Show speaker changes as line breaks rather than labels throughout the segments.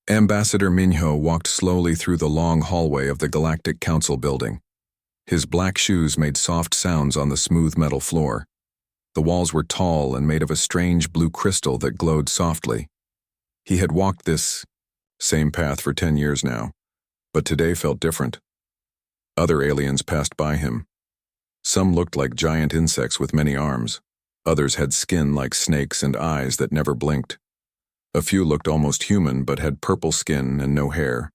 Ambassador Minho walked slowly through the long hallway of the Galactic Council building. His black shoes made soft sounds on the smooth metal floor. The walls were tall and made of a strange blue crystal that glowed softly. He had walked this same path for 10 years now, but today felt different. Other aliens passed by him. Some looked like giant insects with many arms. Others had skin like snakes and eyes that never blinked. A few looked almost human but had purple skin and no hair.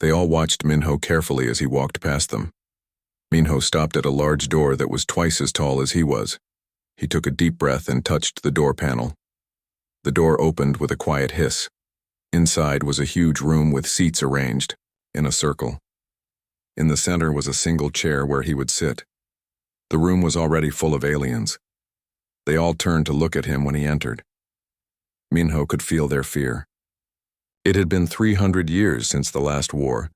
They all watched Minho carefully as he walked past them. Minho stopped at a large door that was twice as tall as he was. He took a deep breath and touched the door panel. The door opened with a quiet hiss. Inside was a huge room with seats arranged in a circle. In the center was a single chair where he would sit. The room was already full of aliens. They all turned to look at him when he entered. Minho could feel their fear. It had been 300 years since the last war,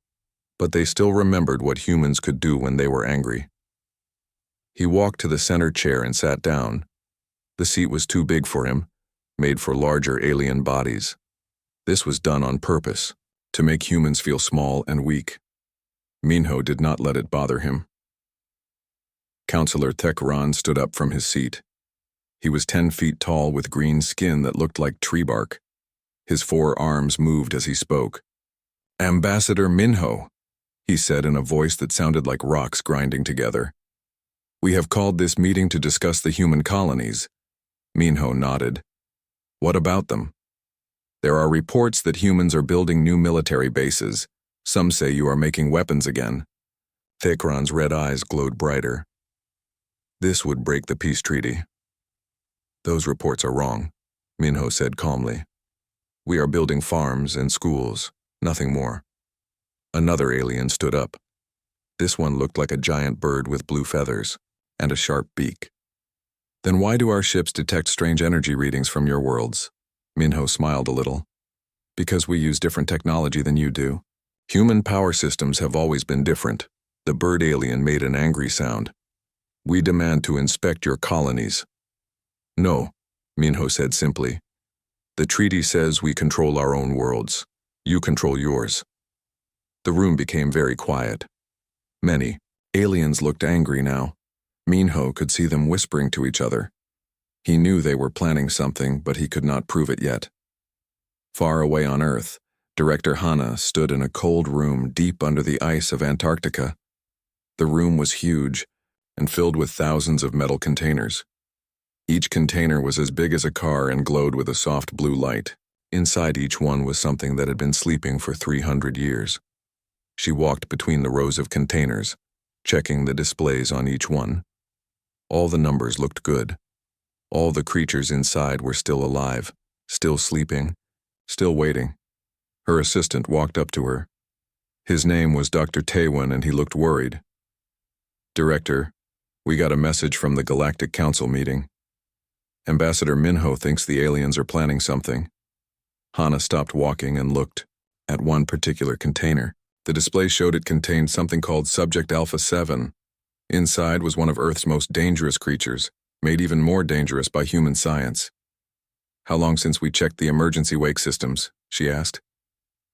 but they still remembered what humans could do when they were angry. He walked to the center chair and sat down. The seat was too big for him, made for larger alien bodies. This was done on purpose, to make humans feel small and weak. Minho did not let it bother him. Counselor Thekran stood up from his seat. He was 10 feet tall with green skin that looked like tree bark. His 4 arms moved as he spoke. "Ambassador Minho," he said in a voice that sounded like rocks grinding together. "We have called this meeting to discuss the human colonies." Minho nodded. "What about them?" "There are reports that humans are building new military bases. Some say you are making weapons again." Thekran's red eyes glowed brighter. "This would break the peace treaty." "Those reports are wrong," Minho said calmly. "We are building farms and schools, nothing more." Another alien stood up. This one looked like a giant bird with blue feathers and a sharp beak. "Then why do our ships detect strange energy readings from your worlds?" Minho smiled a little. "Because we use different technology than you do. Human power systems have always been different." The bird alien made an angry sound. "We demand to inspect your colonies." "No," Minho said simply. "The treaty says we control our own worlds. You control yours." The room became very quiet. Many aliens looked angry now. Minho could see them whispering to each other. He knew they were planning something, but he could not prove it yet. Far away on Earth, Director Hana stood in a cold room deep under the ice of Antarctica. The room was huge and filled with thousands of metal containers. Each container was as big as a car and glowed with a soft blue light. Inside each one was something that had been sleeping for 300 years. She walked between the rows of containers, checking the displays on each one. All the numbers looked good. All the creatures inside were still alive, still sleeping, still waiting. Her assistant walked up to her. His name was Dr. Taewon and he looked worried. "Director, we got a message from the Galactic Council meeting. Ambassador Minho thinks the aliens are planning something." Hana stopped walking and looked at one particular container. The display showed it contained something called Subject Alpha 7. Inside was one of Earth's most dangerous creatures, made even more dangerous by human science. "How long since we checked the emergency wake systems?" she asked.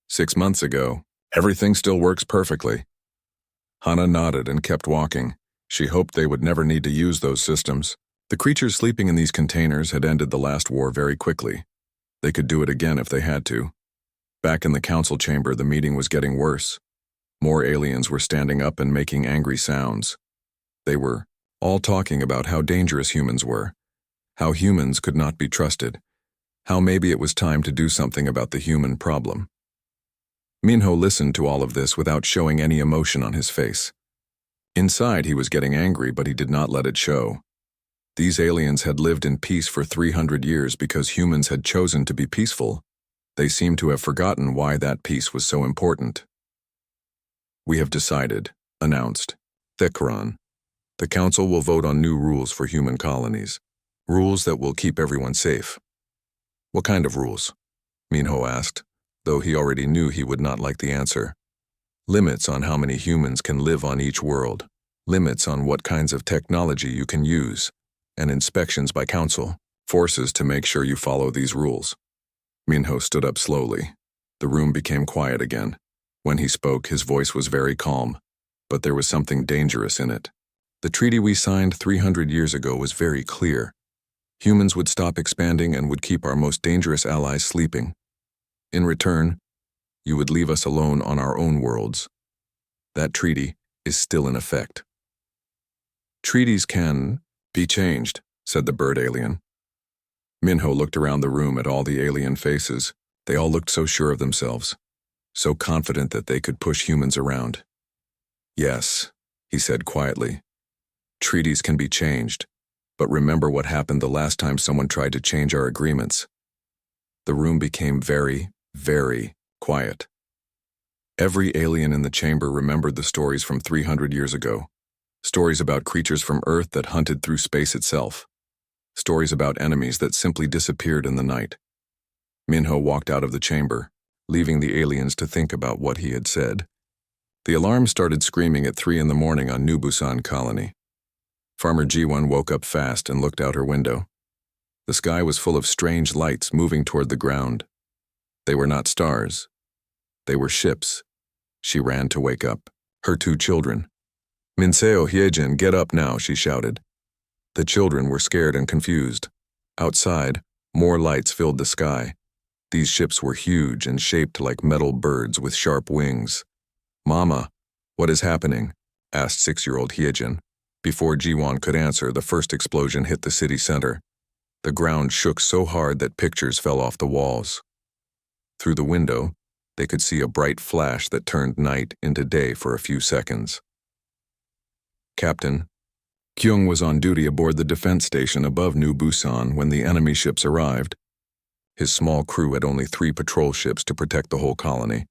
6 months ago. Everything still works perfectly." Hana nodded and kept walking. She hoped they would never need to use those systems. The creatures sleeping in these containers had ended the last war very quickly. They could do it again if they had to. Back in the council chamber, the meeting was getting worse. More aliens were standing up and making angry sounds. They were all talking about how dangerous humans were, how humans could not be trusted, how maybe it was time to do something about the human problem. Minho listened to all of this without showing any emotion on his face. Inside, he was getting angry, but he did not let it show. These aliens had lived in peace for 300 years because humans had chosen to be peaceful. They seemed to have forgotten why that peace was so important. "We have decided," announced Thekran. "The Council will vote on new rules for human colonies. Rules that will keep everyone safe." "What kind of rules?" Minho asked, though he already knew he would not like the answer. "Limits on how many humans can live on each world. Limits on what kinds of technology you can use. And inspections by Council. Forces to make sure you follow these rules." Minho stood up slowly. The room became quiet again. When he spoke, his voice was very calm, but there was something dangerous in it. The treaty we signed 300 years ago was very clear. Humans would stop expanding and would keep our most dangerous allies sleeping. In return, you would leave us alone on our own worlds. That treaty is still in effect. Treaties can be changed, said the bird alien. Minho looked around the room at all the alien faces. They all looked so sure of themselves, so confident that they could push humans around. Yes, he said quietly. Treaties can be changed, but remember what happened the last time someone tried to change our agreements. The room became very, very quiet. Every alien in the chamber remembered the stories from 300 years ago. Stories about creatures from Earth that hunted through space itself. Stories about enemies that simply disappeared in the night. Minho walked out of the chamber, leaving the aliens to think about what he had said. The alarm started screaming at 3 a.m. on New Busan Colony. Farmer Ji-won woke up fast and looked out her window. The sky was full of strange lights moving toward the ground. They were not stars. They were ships. She ran to wake up her 2 children. "Minseo Hyejin, get up now," she shouted. The children were scared and confused. Outside, more lights filled the sky. These ships were huge and shaped like metal birds with sharp wings. "Mama, what is happening?" asked 6-year-old Hyejin. Before Ji-won could answer, the first explosion hit the city center. The ground shook so hard that pictures fell off the walls. Through the window, they could see a bright flash that turned night into day for a few seconds. Captain Kyung was on duty aboard the defense station above New Busan when the enemy ships arrived. His small crew had only 3 patrol ships to protect the whole colony.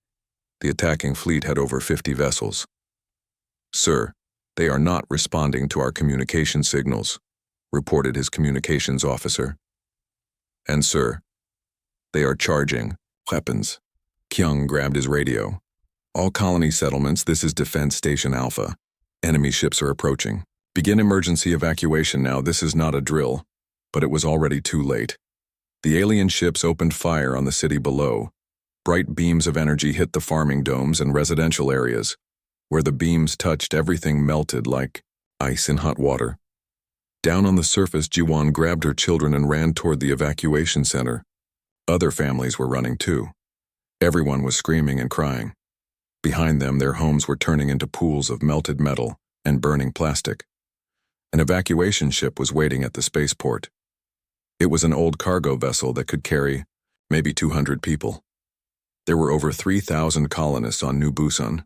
The attacking fleet had over 50 vessels. "Sir, they are not responding to our communication signals," reported his communications officer. "And sir, they are charging weapons." Kyung grabbed his radio. "All colony settlements, this is Defense Station Alpha. Enemy ships are approaching. Begin emergency evacuation now. This is not a drill." But it was already too late. The alien ships opened fire on the city below. Bright beams of energy hit the farming domes and residential areas. Where the beams touched, everything melted like ice in hot water. Down on the surface, Ji-won grabbed her children and ran toward the evacuation center. Other families were running too. Everyone was screaming and crying. Behind them, their homes were turning into pools of melted metal and burning plastic. An evacuation ship was waiting at the spaceport. It was an old cargo vessel that could carry maybe 200 people. There were over 3,000 colonists on New Busan.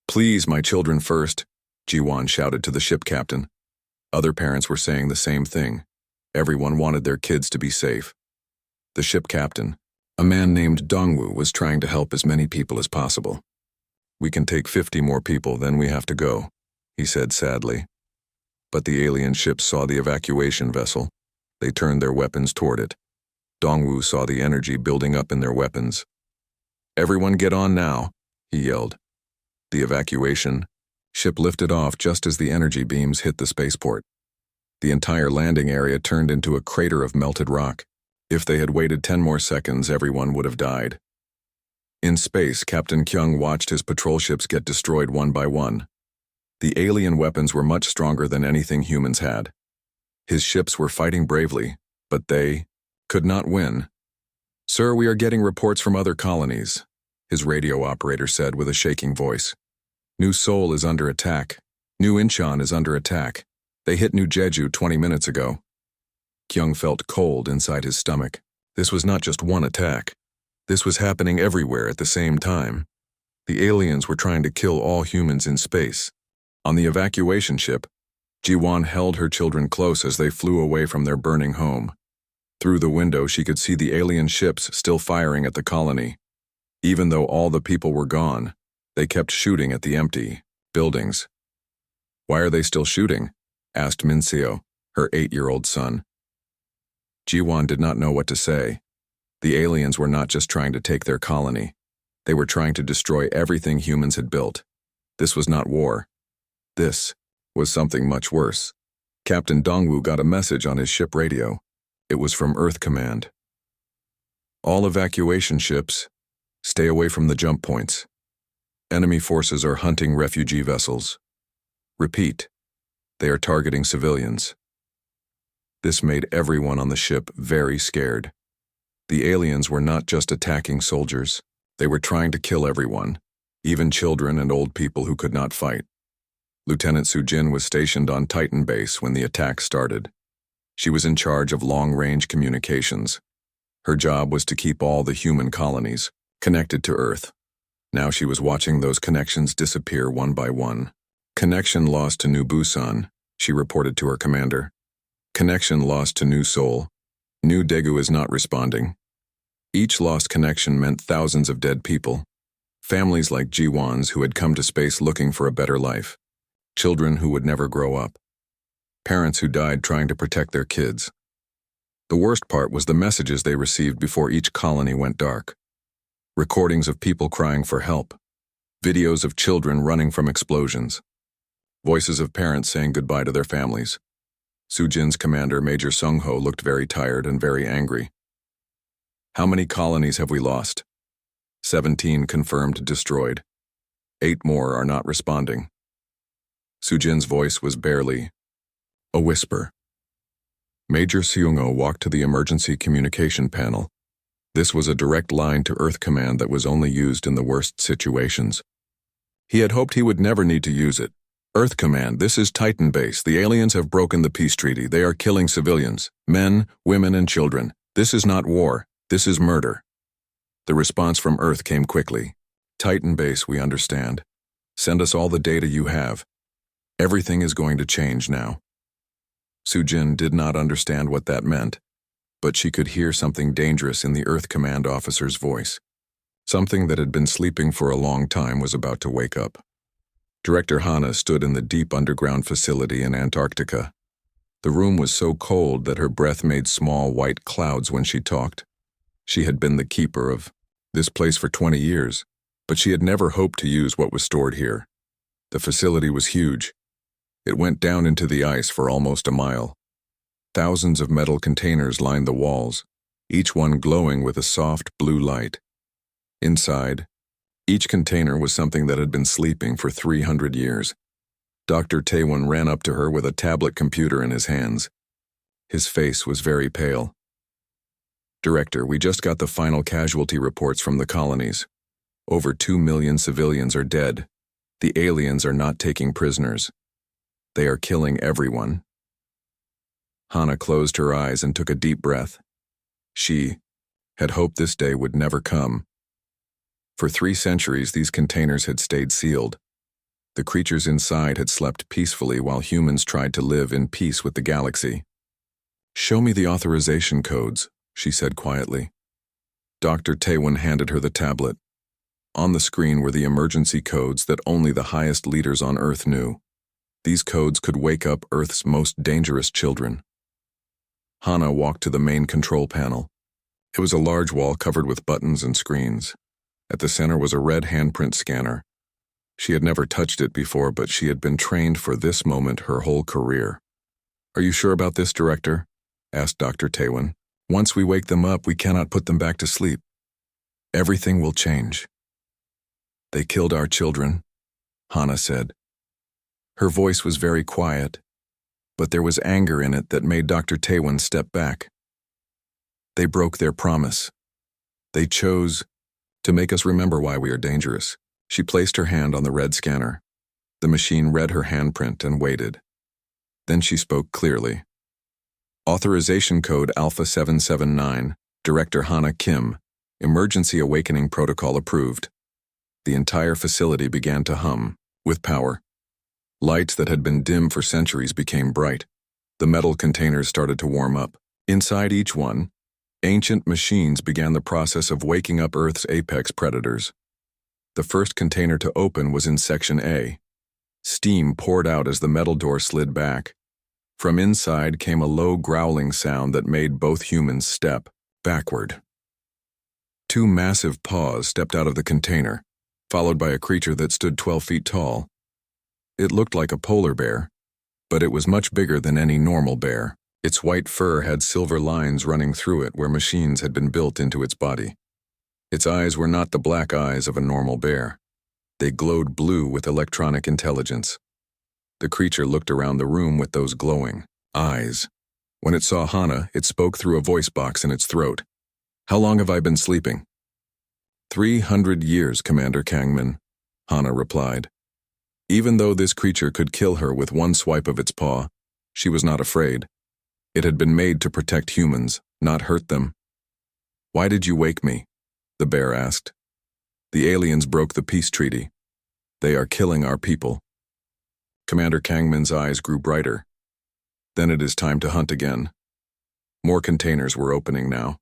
"Please, my children first," Ji-won shouted to the ship captain. Other parents were saying the same thing. Everyone wanted their kids to be safe. The ship captain, a man named Dongwoo, was trying to help as many people as possible. "We can take 50 more people, then we have to go," he said sadly. But the alien ships saw the evacuation vessel. They turned their weapons toward it. Dongwoo saw the energy building up in their weapons. "Everyone get on now," he yelled. The evacuation ship lifted off just as the energy beams hit the spaceport. The entire landing area turned into a crater of melted rock. If they had waited 10 more seconds, everyone would have died. In space, Captain Kyung watched his patrol ships get destroyed one by one. The alien weapons were much stronger than anything humans had. His ships were fighting bravely, but they could not win. "Sir, we are getting reports from other colonies," his radio operator said with a shaking voice. "New Seoul is under attack. New Incheon is under attack. They hit New Jeju 20 minutes ago." Kyung felt cold inside his stomach. This was not just one attack. This was happening everywhere at the same time. The aliens were trying to kill all humans in space. On the evacuation ship, Ji-won held her children close as they flew away from their burning home. Through the window, she could see the alien ships still firing at the colony. Even though all the people were gone, they kept shooting at the empty buildings. "Why are they still shooting?" asked Minseo, her 8-year-old son. Ji-won did not know what to say. The aliens were not just trying to take their colony. They were trying to destroy everything humans had built. This was not war. This was something much worse. Captain Dongwoo got a message on his ship radio. It was from Earth Command. "All evacuation ships, Stay away from the jump points. Enemy forces are hunting refugee vessels. Repeat, they are targeting civilians. This made everyone on the ship very scared. The aliens were not just attacking soldiers. They were trying to kill everyone, even children and old people who could not fight. Lieutenant Sujin was stationed on Titan Base when the attack started. She was in charge of long-range communications. Her job was to keep all the human colonies connected to Earth. Now she was watching those connections disappear one by one. Connection lost to New Busan, she reported to her commander. Connection lost to New Seoul. New Daegu is not responding. Each lost connection meant thousands of dead people. Families like Jiwons who had come to space looking for a better life. Children who would never grow up. Parents who died trying to protect their kids. The worst part was the messages they received before each colony went dark. Recordings of people crying for help. Videos of children running from explosions. Voices of parents saying goodbye to their families. Sujin's commander, Major Sung-ho, looked very tired and very angry. How many colonies have we lost? 17 confirmed destroyed. 8 more are not responding. Sujin's voice was barely a whisper. Major Seung-ho walked to the emergency communication panel. This was a direct line to Earth Command that was only used in the worst situations. He had hoped he would never need to use it. Earth Command, this is Titan Base. The aliens have broken the peace treaty. They are killing civilians, men, women, and children. This is not war. This is murder. The response from Earth came quickly. Titan Base, we understand. Send us all the data you have. Everything is going to change now. Sujin did not understand what that meant, but she could hear something dangerous in the Earth Command officer's voice. Something that had been sleeping for a long time was about to wake up. Director Hana stood in the deep underground facility in Antarctica. The room was so cold that her breath made small white clouds when she talked. She had been the keeper of this place for 20 years, but she had never hoped to use what was stored here. The facility was huge. It went down into the ice for almost a mile. Thousands of metal containers lined the walls, each one glowing with a soft blue light. Inside, each container was something that had been sleeping for 300 years. Dr. Taewon ran up to her with a tablet computer in his hands. His face was very pale. Director, we just got the final casualty reports from the colonies. Over 2 million civilians are dead. The aliens are not taking prisoners. They are killing everyone. Hana closed her eyes and took a deep breath. She had hoped this day would never come. For 3 centuries, these containers had stayed sealed. The creatures inside had slept peacefully while humans tried to live in peace with the galaxy. Show me the authorization codes, she said quietly. Dr. Taewon handed her the tablet. On the screen were the emergency codes that only the highest leaders on Earth knew. These codes could wake up Earth's most dangerous children. Hana walked to the main control panel. It was a large wall covered with buttons and screens. At the center was a red handprint scanner. She had never touched it before, but she had been trained for this moment her whole career. Are you sure about this, Director? Asked Dr. Taewon. Once we wake them up, we cannot put them back to sleep. Everything will change. They killed our children, Hana said. Her voice was very quiet, but there was anger in it that made Dr. Taewon step back. They broke their promise. They chose to make us remember why we are dangerous. She placed her hand on the red scanner. The machine read her handprint and waited. Then she spoke clearly. Authorization code Alpha 779, Director Hana Kim, Emergency Awakening Protocol approved. The entire facility began to hum with power. Lights that had been dim for centuries became bright. The metal containers started to warm up. Inside each one, ancient machines began the process of waking up Earth's apex predators. The first container to open was in Section A. Steam poured out as the metal door slid back. From inside came a low growling sound that made both humans step backward. 2 massive paws stepped out of the container, followed by a creature that stood 12 feet tall. It looked like a polar bear, but it was much bigger than any normal bear. Its white fur had silver lines running through it where machines had been built into its body. Its eyes were not the black eyes of a normal bear. They glowed blue with electronic intelligence. The creature looked around the room with those glowing eyes. When it saw Hana, it spoke through a voice box in its throat. "How long have I been sleeping?" 300 years, Commander Kangman, Hana replied. Even though this creature could kill her with one swipe of its paw, she was not afraid. It had been made to protect humans, not hurt them. "Why did you wake me?" the bear asked. "The aliens broke the peace treaty. They are killing our people." Commander Kangman's eyes grew brighter. "Then it is time to hunt again." More containers were opening now.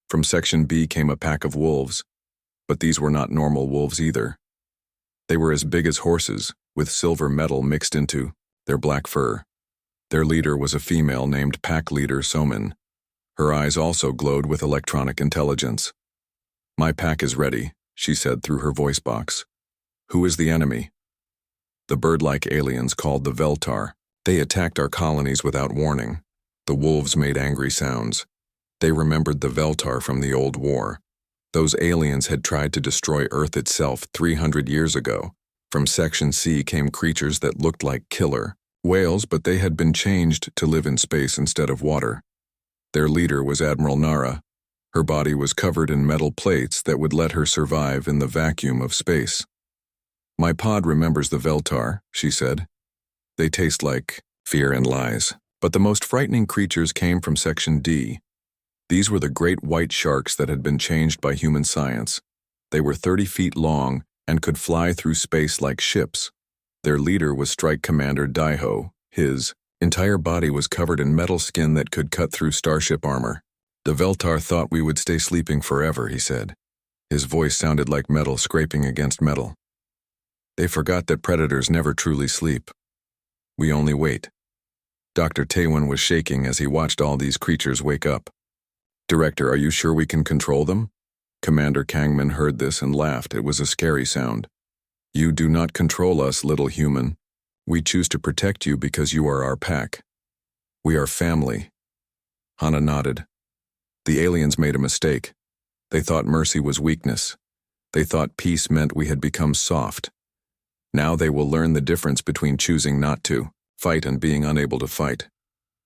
From Section B came a pack of wolves, but these were not normal wolves either. They were as big as horses, with silver metal mixed into their black fur. Their leader was a female named Pack Leader Somin. Her eyes also glowed with electronic intelligence. "My pack is ready," she said through her voice box. "Who is the enemy?" "The bird-like aliens called the Veltar. They attacked our colonies without warning." The wolves made angry sounds. They remembered the Veltar from the old war. Those aliens had tried to destroy Earth itself 300 years ago. From Section C came creatures that looked like killer whales, but they had been changed to live in space instead of water. Their leader was Admiral Nara. Her body was covered in metal plates that would let her survive in the vacuum of space. "My pod remembers the Veltar," she said. "They taste like fear and lies." But the most frightening creatures came from Section D. These were the great white sharks that had been changed by human science. They were 30 feet long and could fly through space like ships. Their leader was Strike Commander Daiho. His entire body was covered in metal skin that could cut through starship armor. "The Veltar thought we would stay sleeping forever," he said. His voice sounded like metal scraping against metal. "They forgot that predators never truly sleep. We only wait." Dr. Taewon was shaking as he watched all these creatures wake up. "Director, are you sure we can control them?" Commander Kangman heard this and laughed. It was a scary sound. "You do not control us, little human. We choose to protect you because you are our pack. We are family." Hana nodded. "The aliens made a mistake. They thought mercy was weakness. They thought peace meant we had become soft. Now they will learn the difference between choosing not to fight and being unable to fight."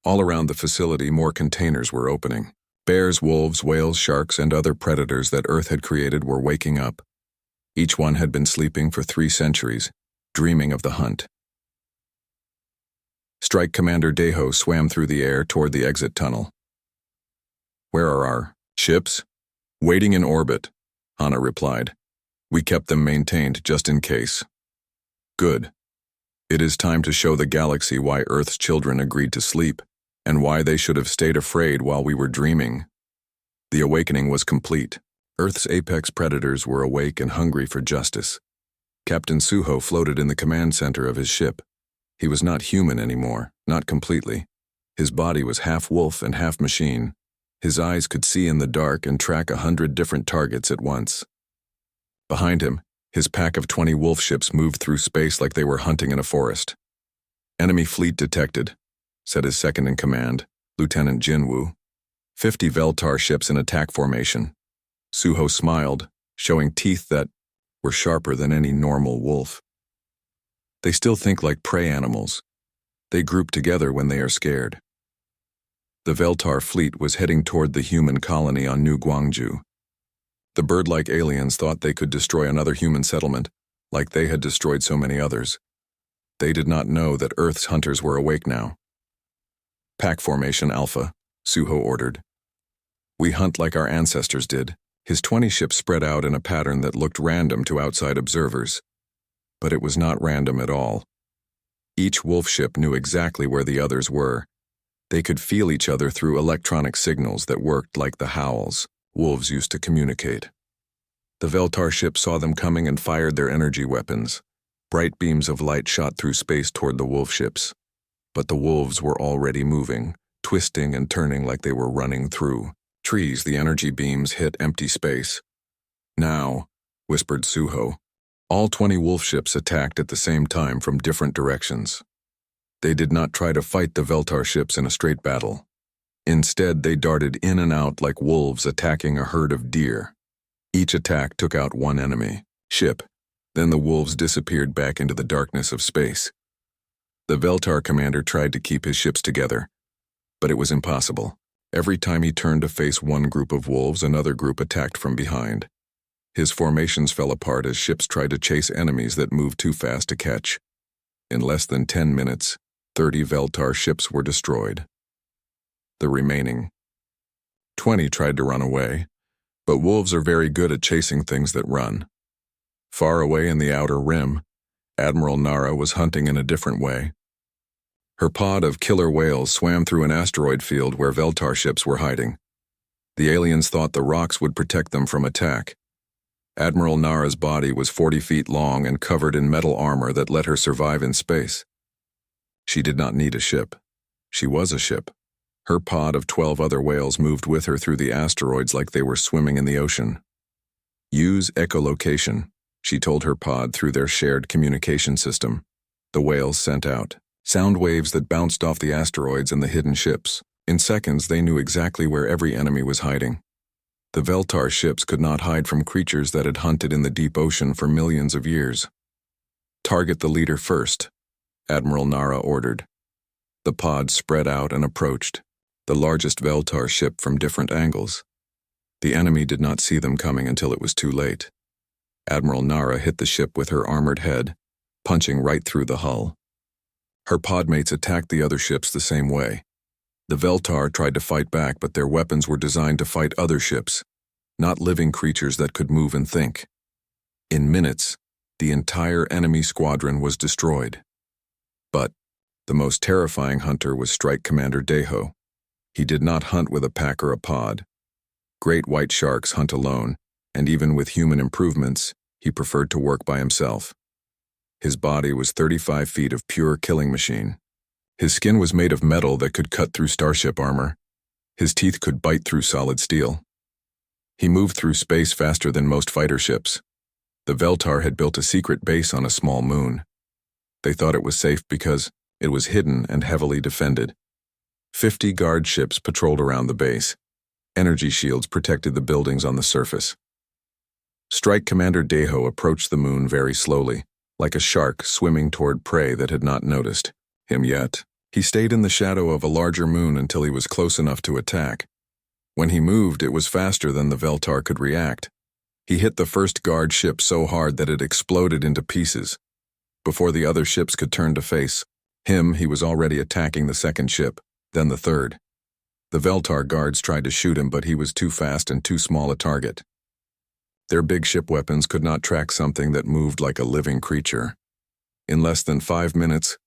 All around the facility, more containers were opening. Bears, wolves, whales, sharks, and other predators that Earth had created were waking up. Each one had been sleeping for 3 centuries, dreaming of the hunt. Strike Commander Daiho swam through the air toward the exit tunnel. "Where are our ships?" "Waiting in orbit," Hana replied. "We kept them maintained just in case." "Good. It is time to show the galaxy why Earth's children agreed to sleep, and why they should have stayed afraid while we were dreaming." The awakening was complete. Earth's apex predators were awake and hungry for justice. Captain Suho floated in the command center of his ship. He was not human anymore, not completely. His body was half wolf and half machine. His eyes could see in the dark and track 100 different targets at once. Behind him, his pack of 20 wolf ships moved through space like they were hunting in a forest. "Enemy fleet detected," said his second-in-command, Lieutenant Jinwoo. 50 Veltar ships in attack formation. Suho smiled, showing teeth that were sharper than any normal wolf. "They still think like prey animals. They group together when they are scared." The Veltar fleet was heading toward the human colony on New Gwangju. The bird-like aliens thought they could destroy another human settlement, like they had destroyed so many others. They did not know that Earth's hunters were awake now. "Pack formation Alpha," Suho ordered. "We hunt like our ancestors did." His 20 ships spread out in a pattern that looked random to outside observers. But it was not random at all. Each wolf ship knew exactly where the others were. They could feel each other through electronic signals that worked like the howls wolves used to communicate. The Veltar ship saw them coming and fired their energy weapons. Bright beams of light shot through space toward the wolf ships. But the wolves were already moving, twisting and turning like they were running through trees. The energy beams hit empty space. "Now," whispered Suho. All 20 wolf ships attacked at the same time from different directions. They did not try to fight the Veltar ships in a straight battle. Instead, they darted in and out like wolves attacking a herd of deer. Each attack took out one enemy ship, then the wolves disappeared back into the darkness of space. The Veltar commander tried to keep his ships together, but it was impossible. Every time he turned to face one group of wolves, another group attacked from behind. His formations fell apart as ships tried to chase enemies that moved too fast to catch. In less than 10 minutes, 30 Veltar ships were destroyed. The remaining 20 tried to run away, but wolves are very good at chasing things that run. Far away in the outer rim, Admiral Nara was hunting in a different way. Her pod of killer whales swam through an asteroid field where Veltar ships were hiding. The aliens thought the rocks would protect them from attack. Admiral Nara's body was 40 feet long and covered in metal armor that let her survive in space. She did not need a ship. She was a ship. Her pod of 12 other whales moved with her through the asteroids like they were swimming in the ocean. Use echolocation, she told her pod through their shared communication system. The whales sent out sound waves that bounced off the asteroids and the hidden ships. In seconds, they knew exactly where every enemy was hiding. The Veltar ships could not hide from creatures that had hunted in the deep ocean for millions of years. Target the leader first, Admiral Nara ordered. The pods spread out and approached, the largest Veltar ship from different angles. The enemy did not see them coming until it was too late. Admiral Nara hit the ship with her armored head, punching right through the hull. Her podmates attacked the other ships the same way. The Veltar tried to fight back, but their weapons were designed to fight other ships, not living creatures that could move and think. In minutes, the entire enemy squadron was destroyed. But the most terrifying hunter was Strike Commander Deho. He did not hunt with a pack or a pod. Great white sharks hunt alone, and even with human improvements, he preferred to work by himself. His body was 35 feet of pure killing machine. His skin was made of metal that could cut through starship armor. His teeth could bite through solid steel. He moved through space faster than most fighter ships. The Veltar had built a secret base on a small moon. They thought it was safe because it was hidden and heavily defended. 50 guard ships patrolled around the base. Energy shields protected the buildings on the surface. Strike Commander Deho approached the moon very slowly, like a shark swimming toward prey that had not noticed him yet. He stayed in the shadow of a larger moon until he was close enough to attack. When he moved, it was faster than the Veltar could react. He hit the first guard ship so hard that it exploded into pieces. Before the other ships could turn to face him, he was already attacking the second ship, then the third. The Veltar guards tried to shoot him, but he was too fast and too small a target. Their big ship weapons could not track something that moved like a living creature. In less than 5 minutes,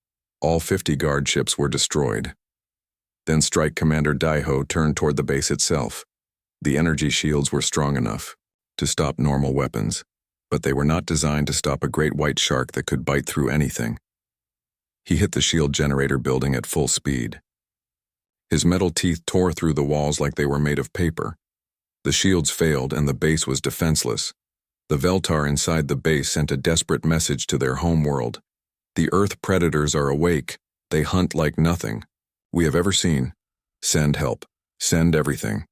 all 50 guard ships were destroyed. Then Strike Commander Deho turned toward the base itself. The energy shields were strong enough to stop normal weapons, but they were not designed to stop a great white shark that could bite through anything. He hit the shield generator building at full speed. His metal teeth tore through the walls like they were made of paper. The shields failed and the base was defenseless. The Veltar inside the base sent a desperate message to their home world. The Earth predators are awake. They hunt like nothing we have ever seen. Send help. Send everything.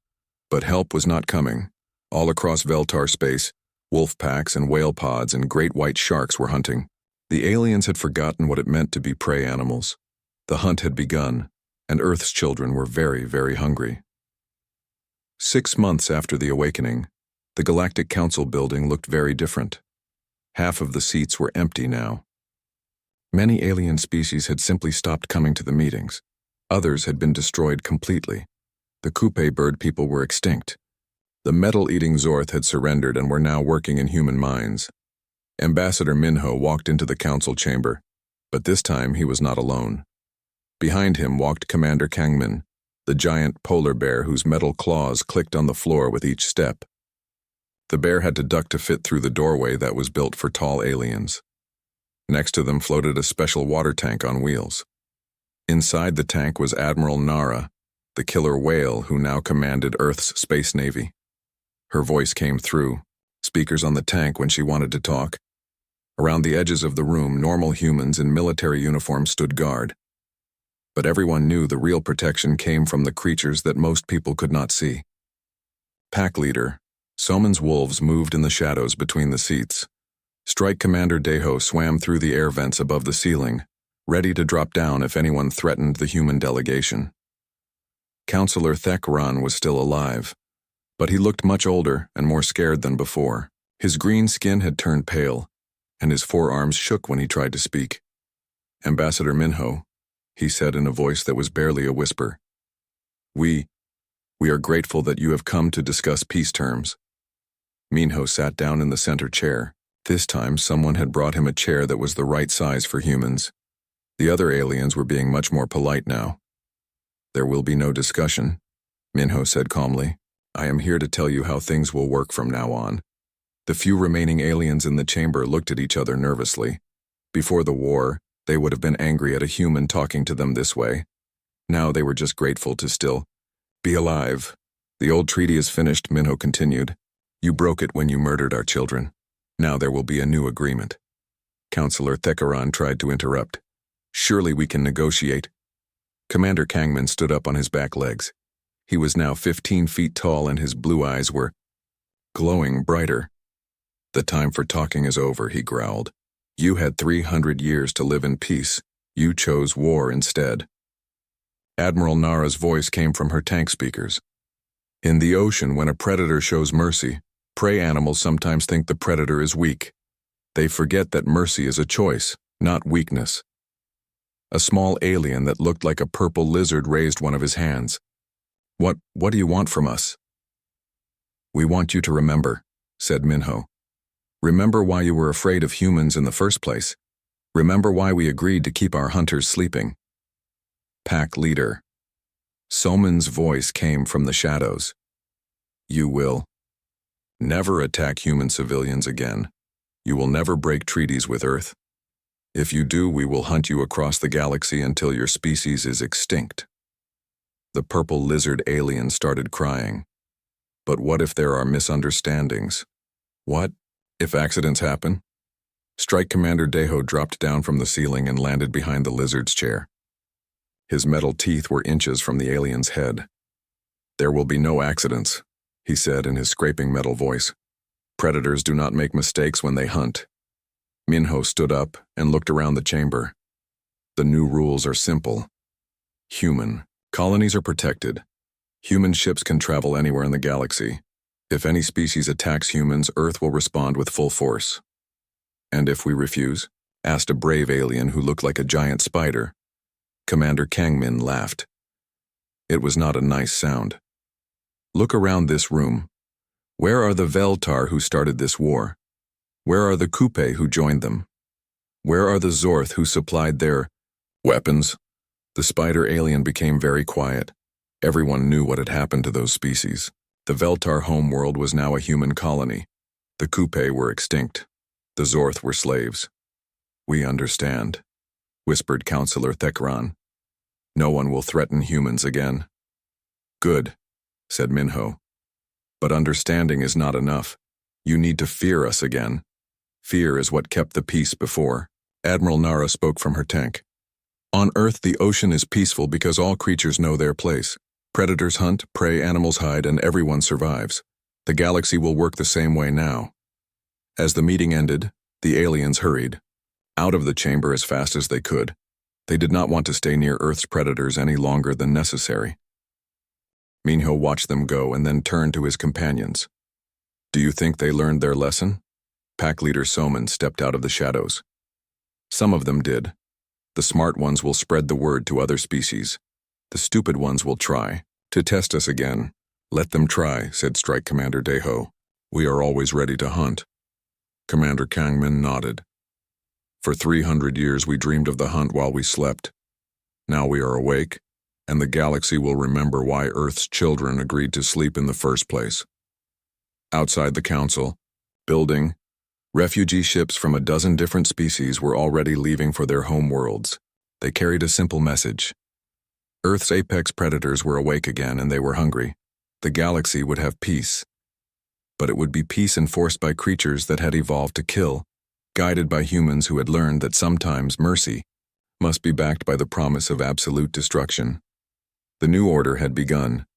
But help was not coming. All across Veltar space, wolf packs and whale pods and great white sharks were hunting. The aliens had forgotten what it meant to be prey animals. The hunt had begun, and Earth's children were very, very hungry. 6 months after the awakening, the Galactic Council building looked very different. Half of the seats were empty now. Many alien species had simply stopped coming to the meetings. Others had been destroyed completely. The Coupe bird people were extinct. The metal-eating Zorth had surrendered and were now working in human mines. Ambassador Minho walked into the council chamber, but this time he was not alone. Behind him walked Commander Kangmin, the giant polar bear whose metal claws clicked on the floor with each step. The bear had to duck to fit through the doorway that was built for tall aliens. Next to them floated a special water tank on wheels. Inside the tank was Admiral Nara, the killer whale who now commanded Earth's space navy. Her voice came through, speakers on the tank when she wanted to talk. Around the edges of the room, normal humans in military uniforms stood guard. But everyone knew the real protection came from the creatures that most people could not see. Pack leader, Soman's wolves moved in the shadows between the seats. Strike Commander Deho swam through the air vents above the ceiling, ready to drop down if anyone threatened the human delegation. Counselor Thekran was still alive, but he looked much older and more scared than before. His green skin had turned pale, and his forearms shook when he tried to speak. "Ambassador Minho," he said in a voice that was barely a whisper. We are grateful that you have come to discuss peace terms." Minho sat down in the center chair. This time, someone had brought him a chair that was the right size for humans. The other aliens were being much more polite now. "There will be no discussion," Minho said calmly. "I am here to tell you how things will work from now on." The few remaining aliens in the chamber looked at each other nervously. Before the war, they would have been angry at a human talking to them this way. Now they were just grateful to still be alive. "The old treaty is finished," Minho continued. "You broke it when you murdered our children. Now there will be a new agreement." Counselor Thekaran tried to interrupt. "Surely we can negotiate." Commander Kangman stood up on his back legs. He was now 15 feet tall and his blue eyes were glowing brighter. "The time for talking is over," he growled. "You had 300 years to live in peace. You chose war instead." Admiral Nara's voice came from her tank speakers. "In the ocean, when a predator shows mercy, prey animals sometimes think the predator is weak. They forget that mercy is a choice, not weakness." A small alien that looked like a purple lizard raised one of his hands. What do you want from us?" "We want you to remember," said Minho. "Remember why you were afraid of humans in the first place. Remember why we agreed to keep our hunters sleeping." Pack leader. Soman's voice came from the shadows. "You will never attack human civilians again. You will never break treaties with Earth. If you do, we will hunt you across the galaxy until your species is extinct." The purple lizard alien started crying. "But what if there are misunderstandings? What if accidents happen?" Strike Commander Deho dropped down from the ceiling and landed behind the lizard's chair. His metal teeth were inches from the alien's head. "There will be no accidents," he said in his scraping metal voice. "Predators do not make mistakes when they hunt." Minho stood up and looked around the chamber. "The new rules are simple. Human colonies are protected. Human ships can travel anywhere in the galaxy. If any species attacks humans, Earth will respond with full force." "And if we refuse?" asked a brave alien who looked like a giant spider. Commander Kangmin laughed. It was not a nice sound. "Look around this room. Where are the Veltar who started this war? Where are the Kupe who joined them? Where are the Zorth who supplied their weapons?" The spider alien became very quiet. Everyone knew what had happened to those species. The Veltar homeworld was now a human colony. The Kupe were extinct. The Zorth were slaves. "We understand," whispered Counselor Thekran. "No one will threaten humans again." "Good," said Minho. "But understanding is not enough. You need to fear us again. Fear is what kept the peace before." Admiral Nara spoke from her tank. "On Earth, the ocean is peaceful because all creatures know their place. Predators hunt, prey animals hide, and everyone survives. The galaxy will work the same way now." As the meeting ended, the aliens hurried out of the chamber as fast as they could. They did not want to stay near Earth's predators any longer than necessary. Minho watched them go and then turned to his companions. "Do you think they learned their lesson?" Pack leader Soman stepped out of the shadows. "Some of them did. The smart ones will spread the word to other species. The stupid ones will try to test us again." "Let them try," said Strike Commander Deho. "We are always ready to hunt." Commander Kangman nodded. "For 300 years we dreamed of the hunt while we slept. Now we are awake, and the galaxy will remember why Earth's children agreed to sleep in the first place." Outside the council building, refugee ships from a dozen different species were already leaving for their home worlds. They carried a simple message. Earth's apex predators were awake again and they were hungry. The galaxy would have peace. But it would be peace enforced by creatures that had evolved to kill, guided by humans who had learned that sometimes mercy must be backed by the promise of absolute destruction. The new order had begun,